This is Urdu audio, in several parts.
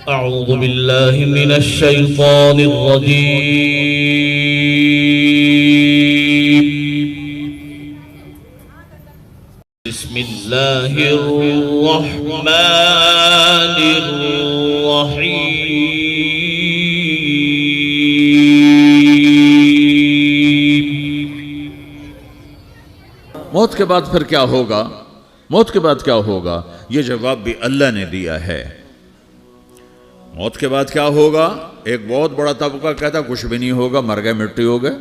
أعوذ بالله من الشيطان الرجيم. بسم الله الرحمن الرحيم. موت کے بعد پھر کیا ہوگا؟ موت کے بعد کیا ہوگا؟ یہ جواب بھی اللہ نے دیا ہے۔ موت کے بعد کیا ہوگا؟ ایک بہت بڑا طبقہ کہتا کچھ بھی نہیں ہوگا، مر گئے، مٹی ہو گئے۔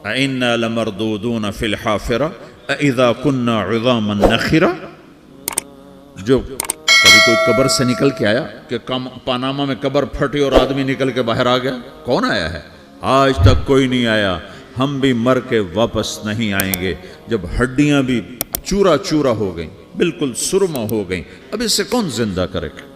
اِنَّا لَمَرْدُودُونَ فِي الْحَافِرَةِ اِذَا كُنَّا عِظَامًا نَخِرَةً۔ جو کبھی کوئی قبر سے نکل کے آیا کہ پاناما میں قبر پھٹی اور آدمی نکل کے باہر آ گیا؟ کون آیا ہے؟ آج تک کوئی نہیں آیا۔ ہم بھی مر کے واپس نہیں آئیں گے۔ جب ہڈیاں بھی چورا چورا ہو گئیں، بالکل سرما ہو گئیں، اب اس سے کون زندہ کرے گا؟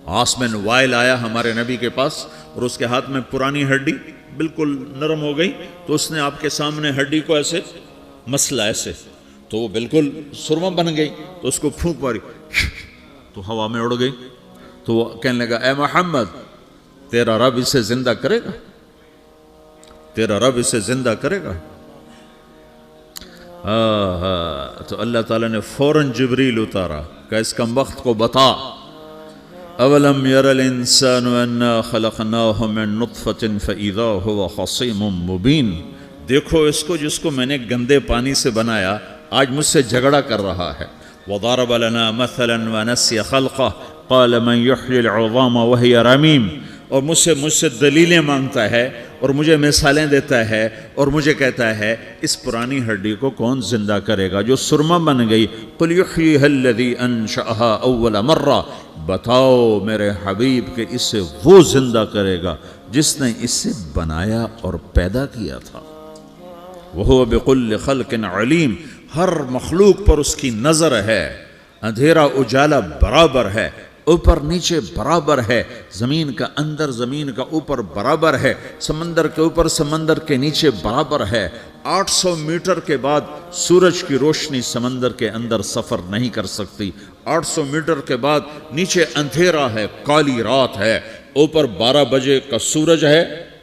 آسمن وائل آیا ہمارے نبی کے پاس اور اس کے ہاتھ میں پرانی ہڈی بالکل نرم ہو گئی، تو اس نے آپ کے سامنے ہڈی کو ایسے مسلا، ایسے تو وہ بالکل سرما بن گئی، تو اس کو پھونک ماری تو ہوا میں اڑ گئی۔ تو وہ کہنے لگا اے محمد، تیرا رب اسے زندہ کرے گا؟ تیرا رب اسے زندہ کرے گا؟ تو اللہ تعالیٰ نے فوراً جبریل اتارا کہ اس کمبخت کو بتا، اولم یر الانسان انا خلقناہ من نطفۃ فاذا هو خصیم مبین۔ دیکھو اس کو، جس کو میں نے گندے پانی سے بنایا، آج مجھ سے جھگڑا کر رہا ہے۔ وضرب لنا مثلا ونسی خلقہ قال من یحیی العظام وہی رمیم۔ اور مجھ سے دلیلیں مانگتا ہے اور مجھے مثالیں دیتا ہے اور مجھے کہتا ہے اس پرانی ہڈی کو کون زندہ کرے گا جو سرما بن گئی؟ قل یحییھا الذی انشأھا اول مرہ۔ بتاؤ میرے حبیب کہ اسے وہ زندہ کرے گا جس نے اسے بنایا اور پیدا کیا تھا۔ وہو بکل خلق علیم۔ ہر مخلوق پر اس کی نظر ہے۔ اندھیرا اجالا برابر ہے، اوپر نیچے برابر ہے، زمین کا اندر زمین کا اوپر برابر ہے، سمندر کے اوپر سمندر کے نیچے برابر ہے۔ 800 میٹر کے بعد سورج کی روشنی سمندر کے اندر سفر نہیں کر سکتی۔ 800 میٹر کے بعد نیچے اندھیرا ہے، کالی رات ہے، اوپر 12 بجے کا سورج ہے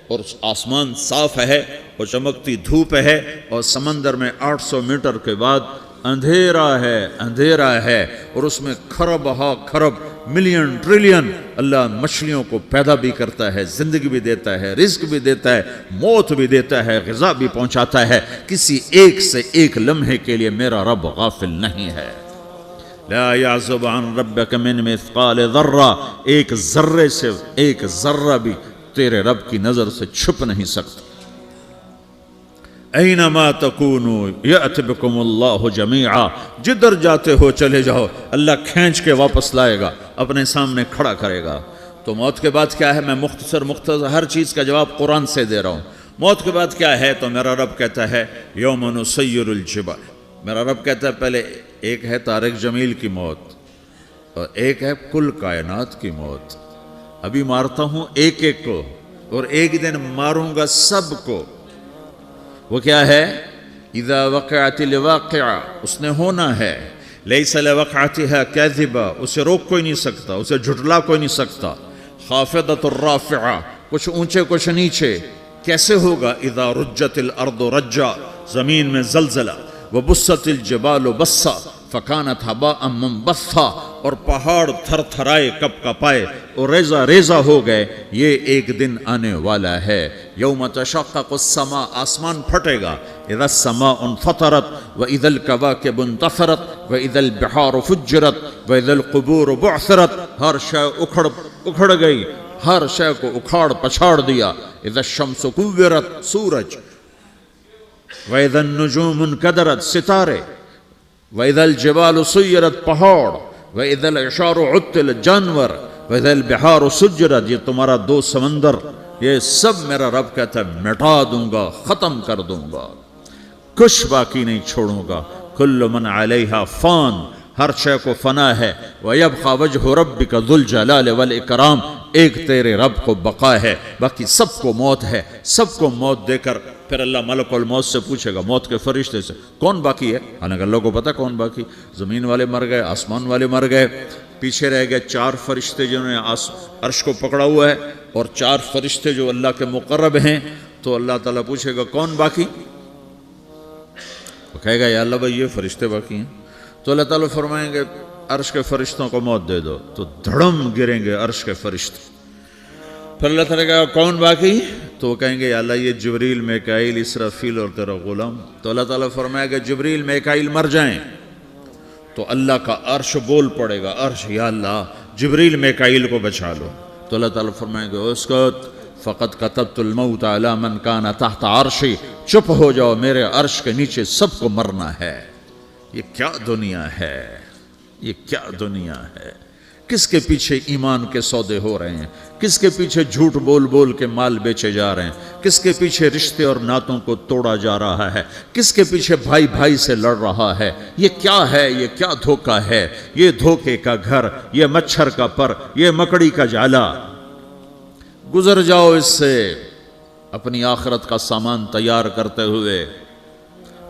اور آسمان صاف ہے اور چمکتی دھوپ ہے، اور سمندر میں 800 میٹر کے بعد اندھیرا ہے اور اس میں کھرب ہا کھرب ملین ٹریلین اللہ مچھلیوں کو پیدا بھی کرتا ہے، زندگی بھی دیتا ہے، رزق بھی دیتا ہے، موت بھی دیتا ہے، غذا بھی پہنچاتا ہے۔ کسی ایک سے ایک لمحے کے لیے میرا رب غافل نہیں ہے۔ لا يعزب عن ربك من مثقال ذرہ۔ ایک ذرے سے ایک ذرہ بھی تیرے رب کی نظر سے چھپ نہیں سکتا۔ اینما تکونوا یأت بکم اللہ جمیعا۔ جدھر جاتے ہو چلے جاؤ، اللہ کھینچ کے واپس لائے گا، اپنے سامنے کھڑا کرے گا۔ تو موت کے بعد کیا ہے؟ میں مختصر ہر چیز کا جواب قرآن سے دے رہا ہوں۔ موت کے بعد کیا ہے؟ تو میرا رب کہتا ہے یوم نسیر الجبال۔ میرا رب کہتا ہے پہلے ایک ہے طارق جمیل کی موت اور ایک ہے کل کائنات کی موت۔ ابھی مارتا ہوں ایک ایک کو اور ایک دن ماروں گا سب کو۔ وہ کیا ہے؟ اذا وقعت الواقعہ، اس نے ہونا ہے۔ لیس لوقعتها کاذبہ، اسے روک کوئی نہیں سکتا، اسے جھٹلا کوئی نہیں سکتا۔ خافضۃ الرافعہ، کچھ اونچے کچھ نیچے۔ کیسے ہوگا؟ اذا رجت الارض رجا، زمین میں زلزلہ۔ وبست الجبال بسا فکانت ہباء منبثا، اور پہاڑ تھر تھرائے کپ کپائے اور ریزہ ریزہ ہو گئے۔ یہ ایک دن آنے والا ہے۔ یوم تشقق السماء، آسمان پھٹے گا۔ اذا السماء انفطرت واذا الكواكب انتثرت واذا البحار فجرت واذا القبور بعثرت۔ ہر شے اکھڑ گئی، ہر شے کو اکھاڑ پچھاڑ دیا۔ اذا الشمس كورت، سورج۔ واذا النجوم انكدرت، ستارے۔ وَإِذَا الْجِبَالُ سُيِّرَتْ، پہاڑ۔ وَإِذَا الْعِشَارُ عُطِّلَتْ، جانور۔ وَإِذَا الْبِحَارُ سُجِّرَتْ، یہ تمہارا دو سمندر، یہ سب میرا رب کہتا ہے مٹا دوں گا، ختم کر دوں گا، کچھ باقی نہیں چھوڑوں گا۔ كُلُّ مَنْ عَلَيْهَا فان، ہر شے کو فنا ہے۔ وَيَبْقَى وَجْهُ رَبِّكَ ذُو الْجَلَالِ وَالْإِكْرَامِ، ایک تیرے رب کو بقا ہے، باقی سب کو موت ہے۔ سب کو موت دے کر پھر اللہ ملک الموت سے پوچھے گا، موت کے فرشتے سے، کون باقی ہے؟ حالانکہ اللہ کو پتا کون باقی۔ زمین والے مر گئے، آسمان والے مر گئے، پیچھے رہ گئے 4 فرشتے جنہوں نے عرش کو پکڑا ہوا ہے، اور 4 فرشتے جو اللہ کے مقرب ہیں. تو اللہ تعالیٰ پوچھے گا کون باقی؟ وہ کہے گا یا اللہ بھائی یہ فرشتے باقی ہیں. تو اللہ تعالیٰ فرمائیں گے عرش کے فرشتوں کو موت دے دو. تو دھڑم گریں گے عرش کے فرشتے. پھر اللہ تعالیٰ کہے گا کون باقی؟ تو وہ کہیں گے یا اللہ یہ جبریل، میکائیل، اسرافیل اور تیرا غلام. تو اللہ تعالیٰ فرمائے گا جبریل، میکائیل مر جائیں. تو اللہ کا عرش بول پڑے گا، عرش یا اللہ جبریل، میکائیل کو بچا لو. تو اللہ تعالیٰ فرمائیں گے اسکت فقط کتبت الموت علی من کان تحت عرشی، چپ ہو جاؤ، میرے عرش کے نیچے سب کو مرنا ہے. یہ کیا دنیا ہے، یہ کیا دنیا ہے. کس کے پیچھے ایمان کے سودے ہو رہے ہیں، کس کے پیچھے جھوٹ بول بول کے مال بیچے جا رہے ہیں، کس کے پیچھے رشتے اور ناتوں کو توڑا جا رہا ہے، کس کے پیچھے بھائی بھائی سے لڑ رہا ہے. یہ کیا ہے، یہ کیا دھوکہ ہے، یہ دھوکے کا گھر، یہ مچھر کا پر، یہ مکڑی کا جالا. گزر جاؤ اس سے اپنی آخرت کا سامان تیار کرتے ہوئے.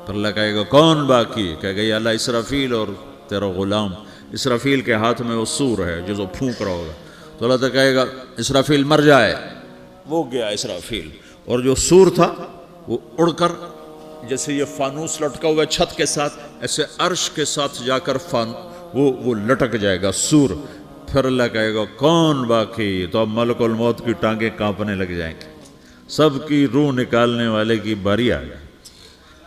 پھر اللہ کہے گا کون باقی؟ کہے گا یا اللہ اسرافیل اور تیرا غلام. اسرافیل کے ہاتھ میں وہ سور ہے جو پھونک رہا ہوگا. تو اللہ تعالیٰ کہے گا اسرافیل مر جائے. وہ گیا اسرافیل، اور جو سور تھا وہ اڑ کر جیسے یہ فانوس لٹکا ہوا ہے چھت کے ساتھ، ایسے عرش کے ساتھ جا کر وہ لٹک جائے گا سور. پھر اللہ کہے گا کون باقی؟ تو اب ملک الموت کی ٹانگیں کانپنے لگ جائیں گے. سب کی روح نکالنے والے کی باری آ گئی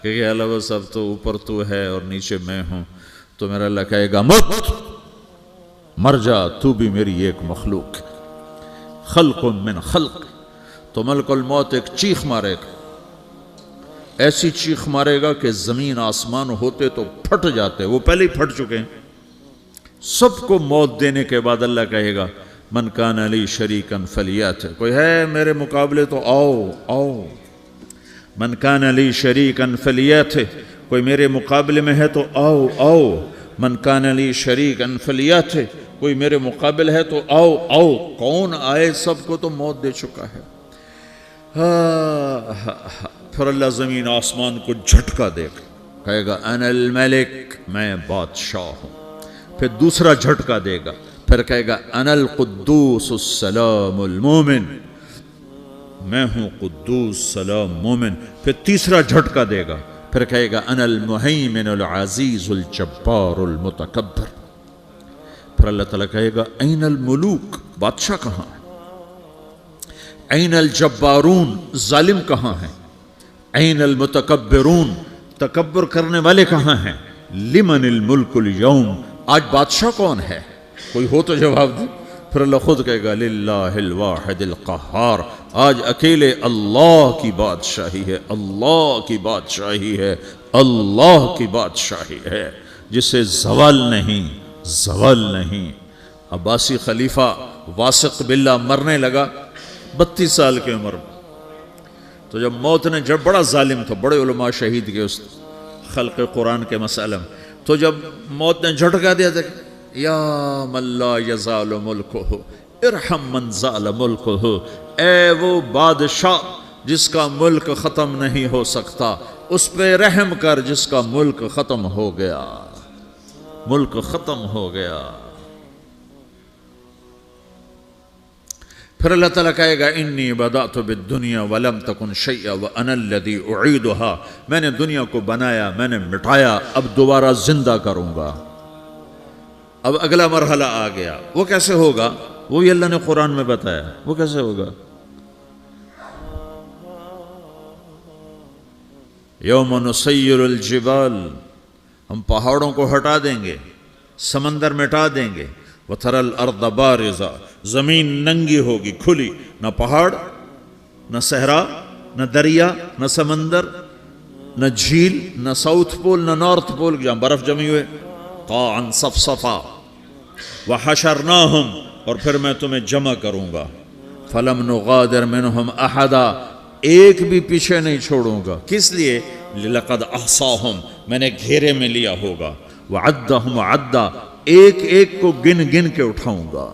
کہ اللہ وہ سب تو اوپر تو ہے اور نیچے میں ہوں. تو میرا اللہ کہے گا مت، مر جا، تو بھی میری ایک مخلوق، خلق من خلق. تو ملک الموت ایک چیخ مارے گا، ایسی چیخ مارے گا کہ زمین آسمان ہوتے تو پھٹ جاتے. وہ پہلے ہی پھٹ چکے ہیں. سب کو موت دینے کے بعد اللہ کہے گا من کان علی شریکن فلیات، کوئی ہے میرے مقابلے تو آؤ آؤ. من کان علی شریکن فلیات، کوئی میرے مقابلے میں ہے تو آؤ آؤ. من کان علی شریکن فلیات، کوئی میرے مقابل ہے تو آؤ آؤ. کون آئے؟ سب کو تو موت دے چکا ہے. پھر اللہ زمین آسمان کو جھٹکا دے گا، کہے گا انا الملک، میں بادشاہ ہوں. پھر دوسرا جھٹکا دے گا، پھر کہے گا انا القدوس السلام المومن، میں ہوں قدوس سلام مومن. پھر تیسرا جھٹکا دے گا، پھر کہے گا انا المہیمن العزیز الجبار المتکبر. پھر اللہ تعالیٰ کہے گا این الملوک، بادشاہ کہاں ہے؟ این الجبارون، ظالم کہاں ہیں؟ این المتکبرون، تکبر کرنے والے کہاں ہیں؟ لمن الملک اليوم، آج بادشاہ کون ہے؟ کوئی ہو تو جواب دے. پھر اللہ خود کہے گا للہ الواحد القہار، آج اکیلے اللہ کی بادشاہی ہے، اللہ کی بادشاہی ہے، اللہ کی بادشاہی ہے جسے زوال نہیں، زوال نہیں. عباسی خلیفہ واثق باللہ مرنے لگا 32 سال کی عمر میں. تو جب موت نے، جب بڑا ظالم تھا، بڑے علماء شہید کے اس خلق قرآن کے مسئلہ میں، تو جب موت نے جھٹکا دیا تھا یا من لا یزال ملکہ ارحم من زال ملکہ، اے وہ بادشاہ جس کا ملک ختم نہیں ہو سکتا، اس پہ رحم کر جس کا ملک ختم ہو گیا، ملک ختم ہو گیا. پھر اللہ تعالیٰ کہے گا انی بدأت بالدنیا ولم تکن شیئا وانا الذی اعیدہا، میں نے دنیا کو بنایا، میں نے مٹایا، اب دوبارہ زندہ کروں گا. اب اگلا مرحلہ آ گیا. وہ کیسے ہوگا؟ وہی اللہ نے قرآن میں بتایا. وہ کیسے ہوگا؟ یوم نسیر الجبال، ہم پہاڑوں کو ہٹا دیں گے، سمندر مٹا دیں گے. وتری الارض بارزا، زمین ننگی ہوگی، کھلی، نہ پہاڑ، نہ صحرا، نہ دریا، نہ سمندر، نہ جھیل، نہ ساؤتھ پول، نہ نارتھ پول جہاں برف جمی ہوئے. قاعا صفصفا وحشرناہم، اور پھر میں تمہیں جمع کروں گا. فلم نغادر منہم احدا، ایک بھی پیچھے نہیں چھوڑوں گا. کس لیے؟ لقد احصاہم، میں نے گھیرے میں لیا ہوگا. وعدہم عدا، ایک ایک کو گن گن کے اٹھاؤں گا.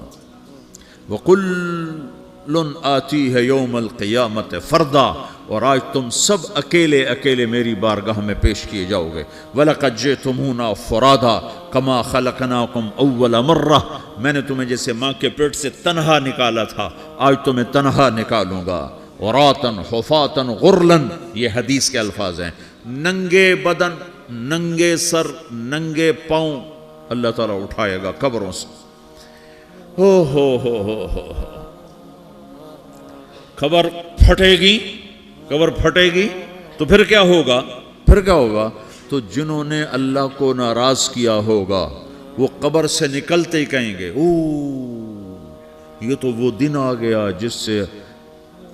وَكُلٌّ آتِيهِ يَوْمَ الْقِيَامَةِ فَرْدًا، اور آج تم سب اکیلے اکیلے میری بارگاہ میں پیش کیے جاؤ گے. وَلَقَدْ جِئْتُمُونَا فُرَادًا كَمَا خَلَقْنَاكُمْ أَوَّلَ مَرَّةٍ میں نے تمہیں جیسے ماں کے پیٹ سے تنہا نکالا تھا آج تمہیں تنہا نکالوں گا. عُرَاةً حُفَاةً غُرْلًا یہ حدیث کے الفاظ ہیں. ننگے بدن، ننگے سر، ننگے پاؤں اللہ تعالیٰ اٹھائے گا قبروں سے. ہو قبر پھٹے گی، قبر پھٹے گی تو پھر کیا ہوگا؟ تو جنہوں نے اللہ کو ناراض کیا ہوگا وہ قبر سے نکلتے ہی کہیں گے یہ تو وہ دن آ گیا جس سے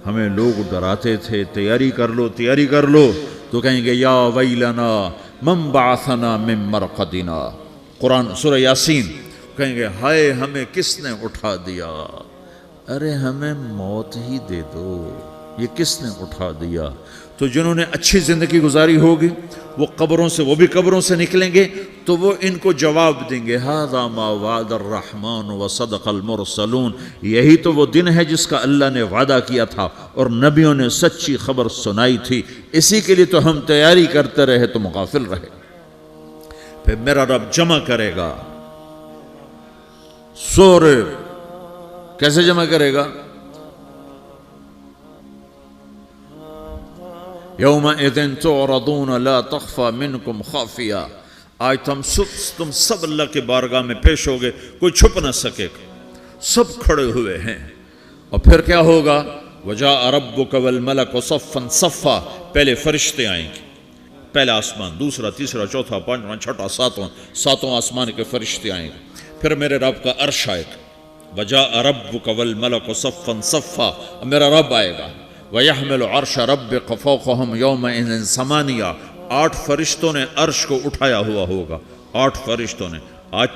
ہمیں لوگ ڈراتے تھے، تیاری کر لو. تو کہیں گے یا ویلنا من بعثنا من مرقدنا. قرآن سورہ یاسین. کہیں گے ہائے ہمیں کس نے اٹھا دیا. ارے ہمیں موت ہی دے دو، یہ کس نے اٹھا دیا. تو جنہوں نے اچھی زندگی گزاری ہوگی وہ بھی قبروں سے نکلیں گے تو وہ ان کو جواب دیں گے ھذا ما وعد الرحمن وصدق المرسلون. یہی تو وہ دن ہے جس کا اللہ نے وعدہ کیا تھا اور نبیوں نے سچی خبر سنائی تھی. اسی کے لیے تو ہم تیاری کرتے رہے، تم غافل رہے. پھر میرا رب جمع کرے گا سورے. کیسے جمع کرے گا؟ یومئذ تعرضون لا تخفى منکم خافیہ. آج تم سب اللہ کے بارگاہ میں پیش ہوگے، کوئی چھپ نہ سکے گا، سب کھڑے ہوئے ہیں. اور پھر کیا ہوگا؟ وجاء ربک والملک صفا صفا. پہلے فرشتے آئیں گے، پہلا آسمان، دوسرا، تیسرا، چوتھا، پانچواں، چھٹا، ساتواں آسمان کے فرشتے آئیں گے. پھر میرے رب کا عرش آئے گا. وجاء ربک والملک صفا صفا. میرا رب آئے گا. وَيَحْمِلُ عَرْشَ رَبِّكَ فَوْقَهُمْ يَوْمَئِذٍ ثَمَانِيَةٌ. 8 فرشتوں نے عرش کو اٹھایا ہوا ہوگا. 8 فرشتوں نے. آج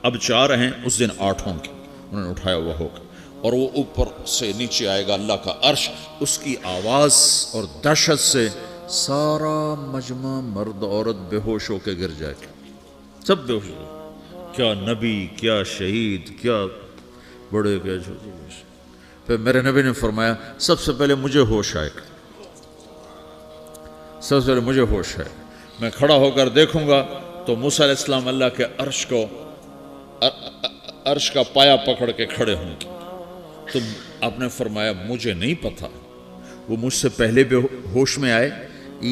اب 4 ہیں، اس دن 8 ہوں گے، انہوں نے اٹھایا ہوا ہوگا. اور وہ اوپر سے نیچے آئے گا اللہ کا عرش. اس کی آواز اور دہشت سے سارا مجمع مرد عورت بے ہوش ہو کے گر جائے گا، سب بے ہوش. کیا نبی، کیا شہید، کیا بڑے، کیا چھوٹے. پھر میرے نبی نے فرمایا سب سے پہلے مجھے ہوش آئے گا، سب سے پہلے مجھے ہوش ہے. میں کھڑا ہو کر دیکھوں گا تو موسیٰ علیہ السلام اللہ کے عرش کا پایا پکڑ کے کھڑے ہوں گے. تو آپ نے فرمایا مجھے نہیں پتا وہ مجھ سے پہلے بے ہوش میں آئے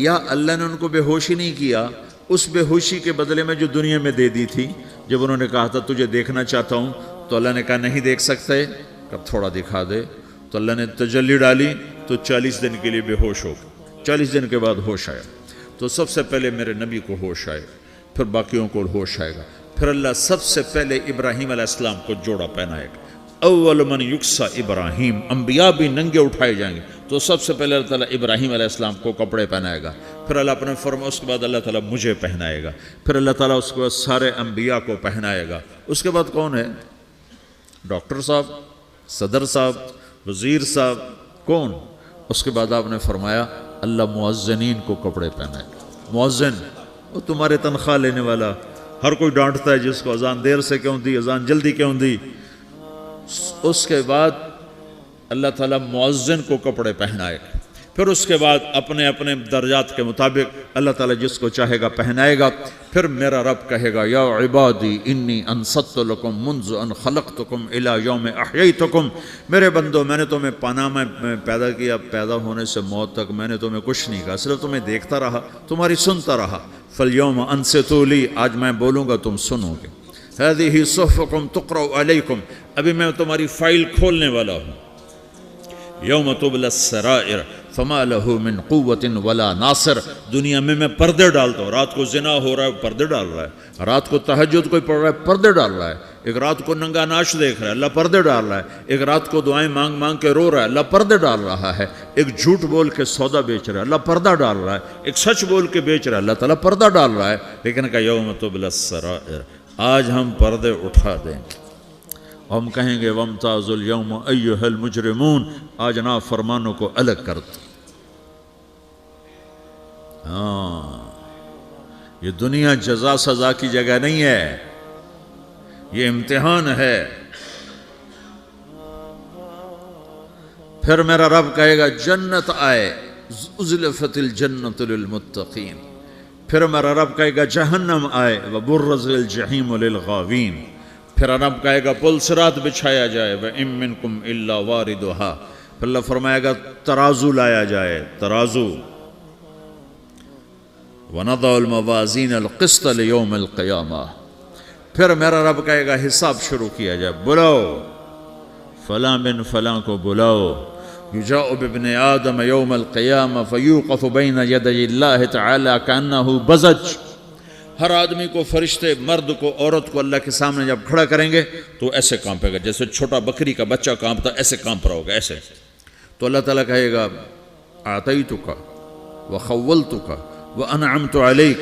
یا اللہ نے ان کو بے ہوش ہی نہیں کیا. اس بے ہوشی کے بدلے میں جو دنیا میں دے دی تھی، جب انہوں نے کہا تھا تجھے دیکھنا چاہتا ہوں تو اللہ نے کہا نہیں دیکھ سکتے، کب تھوڑا دکھا دے. تو اللہ نے تجلی ڈالی تو 40 دن کے لیے بے ہوش ہو گئے. 40 دن کے بعد ہوش آیا. تو سب سے پہلے میرے نبی کو ہوش آئے، پھر باقیوں کو ہوش آئے گا. پھر اللہ سب سے پہلے ابراہیم علیہ السلام کو جوڑا پہنائے گا. اول من یکسا ابراہیم. انبیاء بھی ننگے اٹھائے جائیں گے تو سب سے پہلے اللہ تعالیٰ ابراہیم علیہ السلام کو کپڑے پہنائے گا. پھر اللہ اپنے فرمایا اس کے بعد اللہ تعالیٰ مجھے پہنائے گا. پھر اللہ تعالیٰ اس کے بعد سارے انبیاء کو پہنائے گا. اس کے بعد کون ہے؟ ڈاکٹر صاحب، صدر صاحب، وزیر صاحب، کون؟ اس کے بعد آپ نے فرمایا اللہ مؤذنین کو کپڑے پہنائے گا. مؤذن وہ تمہارے تنخواہ لینے والا، ہر کوئی ڈانٹتا ہے جس کو اذان دیر سے کیوں دی، اذان جلدی کیوں دی. اس کے بعد اللہ تعالیٰ مؤذن کو کپڑے پہنائے گا. پھر اس کے بعد اپنے اپنے درجات کے مطابق اللہ تعالیٰ جس کو چاہے گا پہنائے گا. پھر میرا رب کہے گا یا عبادی انی انصت لکم منذ ان خلقتکم الی یوم احییتکم. میرے بندو میں نے تمہیں پاناما میں پیدا کیا، پیدا ہونے سے موت تک میں نے تمہیں کچھ نہیں کہا، صرف تمہیں دیکھتا رہا، تمہاری سنتا رہا. فالیوم انصتوا لی، آج میں بولوں گا تم سنو گے. ہذہ صحفکم تقرأ علیکم، ابھی میں تمہاری فائل کھولنے والا ہوں. یوم تبلی السرائر فما لہ من قوت ولا ناصر. دنیا میں پردے ڈالتا ہوں. رات کو زنا ہو رہا ہے، پردے ڈال رہا ہے. رات کو تہجد کوئی پڑھ رہا ہے، پردے ڈال رہا ہے. ایک رات کو ننگا ناچ دیکھ رہا ہے، اللہ پردے ڈال رہا ہے. ایک رات کو دعائیں مانگ مانگ کے رو رہا ہے، اللہ پردے ڈال رہا ہے. ایک جھوٹ بول کے سودا بیچ رہا ہے، اللہ پردہ ڈال رہا ہے. ایک سچ بول کے بیچ رہا ہے، اللہ تعالیٰ پردہ ڈال رہا ہے. لیکن کہ یوم تبلی السرائر، آج ہم پردے اٹھا دیں گے. ہم کہیں گے وامتازوا اليوم ایھا المجرمون، آج نافرمانوں کو الگ کر دو. یہ دنیا جزا سزا کی جگہ نہیں ہے، یہ امتحان ہے. پھر میرا رب کہے گا جنت آئے. ازلفت الجنت للمتقین. پھر میرا رب کہے گا جہنم آئے وبرز الجحیم للغاوین. پھر رب کہے گا پل صراط بچھایا جائے وَإِن مِّنكُمْ إِلَّا وَارِدُهَا. پھر اللہ فرمائے گا ترازو لایا جائے, ترازو. وَنَضَعُ الْمَوَازِينَ الْقِسْطَ لِيَوْمِ الْقِيَامَةِ. پھر میرا رب کہے گا حساب شروع کیا جائے, بلاؤ فلاں بن فلاں کو بلاؤ. یجاء بابن آدم یوم القیامہ فیوقف بین یدی اللہ تعالی کأنہ بزج. ہر آدمی کو, فرشتے, مرد کو, عورت کو اللہ کے سامنے جب کھڑا کریں گے تو ایسے کانپے گا جیسے چھوٹا بکری کا بچہ کانپتا, ایسے کانپ رہا ہوگا ایسے. تو اللہ تعالیٰ کہے گا اعطیتک وخولتک وانعمت علیک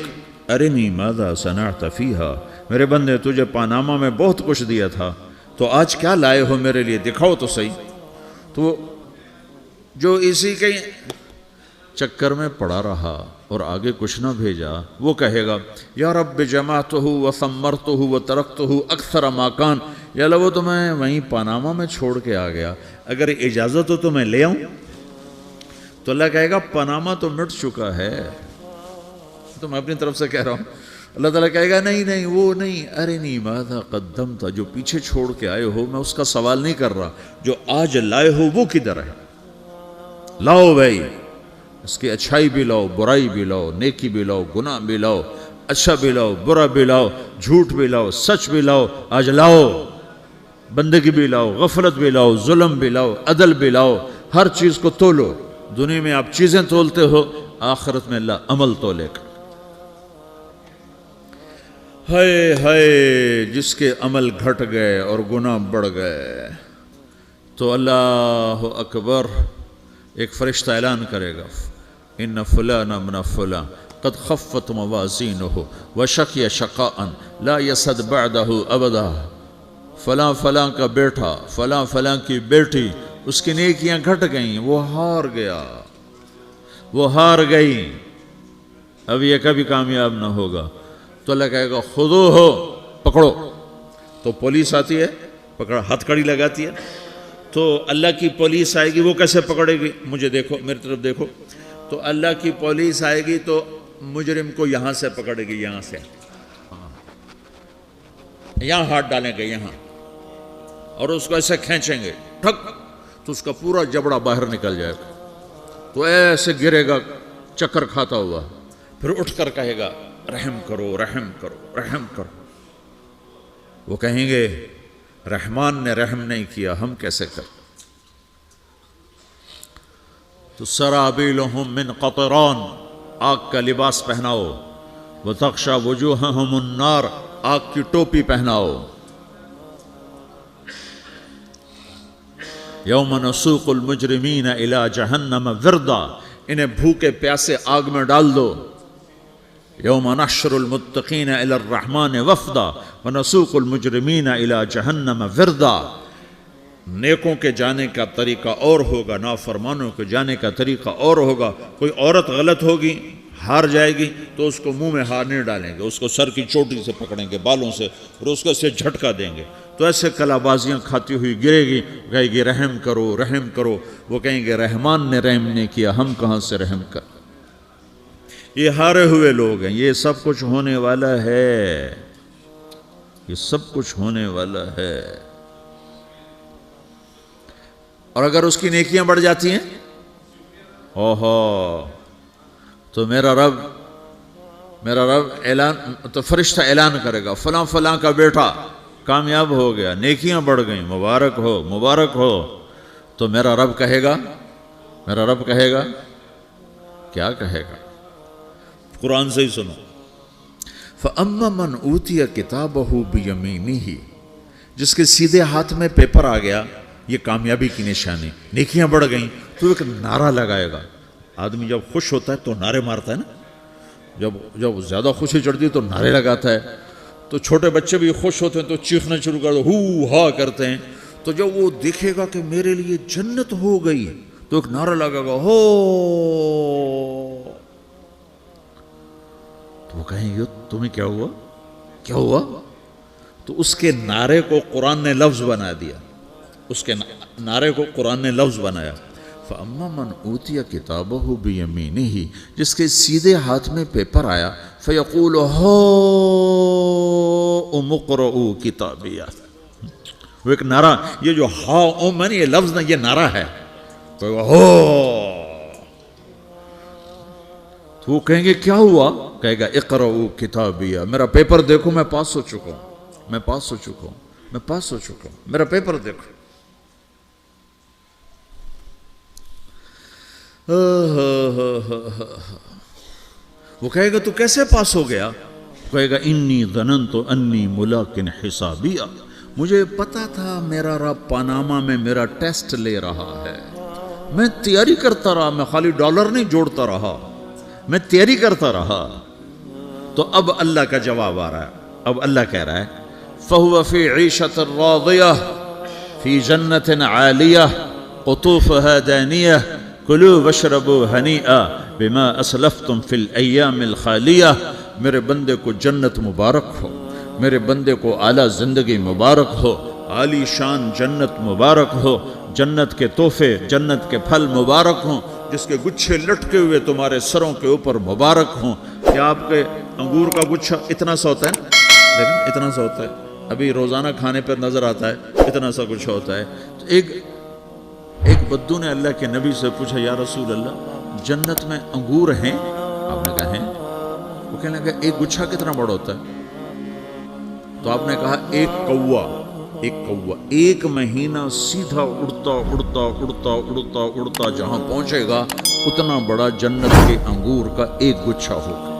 ارنی ماذا صنعت فیہا. میرے بندے تجھے پاناما میں بہت کچھ دیا تھا, تو آج کیا لائے ہو میرے لیے, دکھاؤ تو صحیح. تو جو اسی کے چکر میں پڑا رہا اور آگے کچھ نہ بھیجا, وہ کہے گا یا رب جمعتہ وثمرتہ وترکتہ اکثر ما کان. یا اللہ وہ تو میں وہیں پاناما میں چھوڑ کے آ گیا, اگر اجازت ہو تو میں لے آؤں. تو اللہ کہے گا پاناما تو مٹ چکا ہے, تو میں اپنی طرف سے کہہ رہا ہوں. اللہ تعالیٰ کہے گا نہیں نہیں وہ نہیں, ارنی ماذا قدمت. جو پیچھے چھوڑ کے آئے ہو میں اس کا سوال نہیں کر رہا, جو آج لائے ہو وہ کدھر ہے. لاؤ بھائی, اس کی اچھائی بھی لاؤ, برائی بھی لاؤ, نیکی بھی لاؤ, گناہ بھی لاؤ, اچھا بھی لاؤ, برا بھی لاؤ, جھوٹ بھی لاؤ, سچ بھی لاؤ. آج لاؤ, بندگی بھی لاؤ, غفلت بھی لاؤ, ظلم بھی لاؤ, عدل بھی لاؤ. ہر چیز کو تولو. دنیا میں آپ چیزیں تولتے ہو, آخرت میں اللہ عمل تولے گا. ہائے ہائے جس کے عمل گھٹ گئے اور گناہ بڑھ گئے, تو اللہ اکبر, ایک فرشتہ اعلان کرے گا ان فلان ابن فلان قد خفت موازینہ وشقی شقاء لا یسد بعدہ ابدا. فلاں فلاں کا بیٹا, فلاں فلاں کی بیٹی, اس کی نیکیاں گھٹ گئیں, وہ ہار گیا, وہ ہار گئی, اب یہ کبھی کامیاب نہ ہوگا. تو اللہ کہے گا خودو ہو, پکڑو. تو پولیس آتی ہے, پکڑ ہتھ کڑی لگاتی ہے. تو اللہ کی پولیس آئے گی, وہ کیسے پکڑے گی, مجھے دیکھو, میری طرف دیکھو. تو اللہ کی پولیس آئے گی تو مجرم کو یہاں سے پکڑے گی, یہاں سے, یہاں ہاتھ ڈالیں گے یہاں, اور اس کو ایسے کھینچیں گے ٹھک, تو اس کا پورا جبڑا باہر نکل جائے گا. تو ایسے گرے گا چکر کھاتا ہوا, پھر اٹھ کر کہے گا رحم کرو, رحم کرو, رحم کرو. وہ کہیں گے رحمان نے رحم نہیں کیا, ہم کیسے کریں. تو سرابیلہم من قطران, آگ کا لباس پہناؤ. وتغشا وجوہہم النار, آگ کی ٹوپی پہناؤ. یوم نسوق المجرمین الی جہنم وردا, انہیں بھوکے پیاسے آگ میں ڈال دو. یوم نحشر المتقین الی الرحمن وفدا ونسوق المجرمین الی جہنم وردا. نیکوں کے جانے کا طریقہ اور ہوگا, نافرمانوں کے جانے کا طریقہ اور ہوگا. کوئی عورت غلط ہوگی, ہار جائے گی, تو اس کو منہ میں ہار نہیں ڈالیں گے, اس کو سر کی چوٹی سے پکڑیں گے, بالوں سے, اور اس کو سے جھٹکا دیں گے. تو ایسے کلا بازیاں کھاتی ہوئی گرے گی, کہے گی رحم کرو, رحم کرو. وہ کہیں گے رحمان نے رحم نہیں کیا, ہم کہاں سے رحم کر. یہ ہارے ہوئے لوگ ہیں. یہ سب کچھ ہونے والا ہے, یہ سب کچھ ہونے والا ہے. اور اگر اس کی نیکیاں بڑھ جاتی ہیں, اوہو, تو میرا رب اعلان, تو فرشتہ اعلان کرے گا فلاں فلاں کا بیٹا کامیاب ہو گیا, نیکیاں بڑھ گئیں, مبارک ہو, مبارک ہو. تو میرا رب کہے گا کیا کہے گا, قرآن سے ہی سنو. فَأَمَّا مَنْ أُوتِيَ كِتَابَهُ بِيَمِينِهِ, جس کے سیدھے ہاتھ میں پیپر آ گیا, یہ کامیابی کی نشانی, نیکیاں بڑھ گئیں, تو ایک نعرہ لگائے گا. آدمی جب خوش ہوتا ہے تو نعرے مارتا ہے نا, جب زیادہ خوشی چڑھتی ہے تو نعرے لگاتا ہے. تو چھوٹے بچے بھی خوش ہوتے ہیں تو چیخنا شروع کر دو, ہو ہا کرتے ہیں. تو جب وہ دیکھے گا کہ میرے لیے جنت ہو گئی, تو ایک نعرہ لگے گا ہو. تو وہ کہیں گے تمہیں کیا ہوا. تو اس کے نعرے کو قرآن نے لفظ بنا دیا, اس کے نعرے کو قرآن نے لفظ بنایا. فَأَمَّا مَنْ أُوتِيَ كِتَابَهُ بِيَمِينِهِ جس کے سیدھے ہاتھ میں پیپر آیا فَيَقُولُ هَاؤْمُ اقْرَءُوا کتابیہ. وہ ایک نعرہ، یہ جو ہاؤم ہے یہ لفظ نہ، یہ نعرہ ہے. تو وہ کہیں گے کیا ہوا؟ کہے گا اقرؤوا کتابیہ، میرا پیپر دیکھو، میں پاس ہو چکا ہوں، میں پاس ہو چکا ہوں، میں پاس ہو چکا ہوں، میرا پیپر دیکھو. وہ کہے گا تو کیسے پاس ہو گیا؟ کہے گا انی ظننت انی ملاق حسابیہ، مجھے پتا تھا میرا رب پاناما میں میرا ٹیسٹ لے رہا ہے. میں تیاری کرتا رہا، میں خالی ڈالر نہیں جوڑتا رہا، میں تیاری کرتا رہا. تو اب اللہ کا جواب آ رہا ہے. اب اللہ کہہ رہا ہے فَهُوَ فِي عِيشَةٍ رَاضِيَةٍ فِي جَنَّةٍ عَالِيَةٍ قُطُوفُهَا دَانِيَةٌ كُلُوا وَاشْرَبُوا هَنِيئًا بِمَا أَسْلَفْتُمْ فِي الْأَيَّامِ الْخَالِيَةِ. میرے بندے کو جنت مبارک ہو، میرے بندے کو اعلیٰ زندگی مبارک ہو، عالی شان جنت مبارک ہو، جنت کے تحفے، جنت کے پھل مبارک ہوں، جس کے گچھے لٹکے ہوئے تمہارے سروں کے اوپر مبارک ہوں. کیا آپ کے انگور کا گچھا اتنا سا ہوتا ہے؟ لیکن اتنا سا ہوتا ہے، ابھی روزانہ کھانے پر نظر آتا ہے اتنا سا گچھا ہوتا ہے. تو ایک بدو نے اللہ کے نبی سے پوچھا یا رسول اللہ جنت میں انگور ہیں؟ آپ نے کہا ہیں. وہ کہنے لگا ایک گچھا کتنا بڑا ہوتا ہے؟ تو آپ نے کہا ایک کوا ایک مہینہ سیدھا اڑتا اڑتا اڑتا اڑتا اڑتا جہاں پہنچے گا اتنا بڑا جنت کے انگور کا ایک گچھا ہوگا.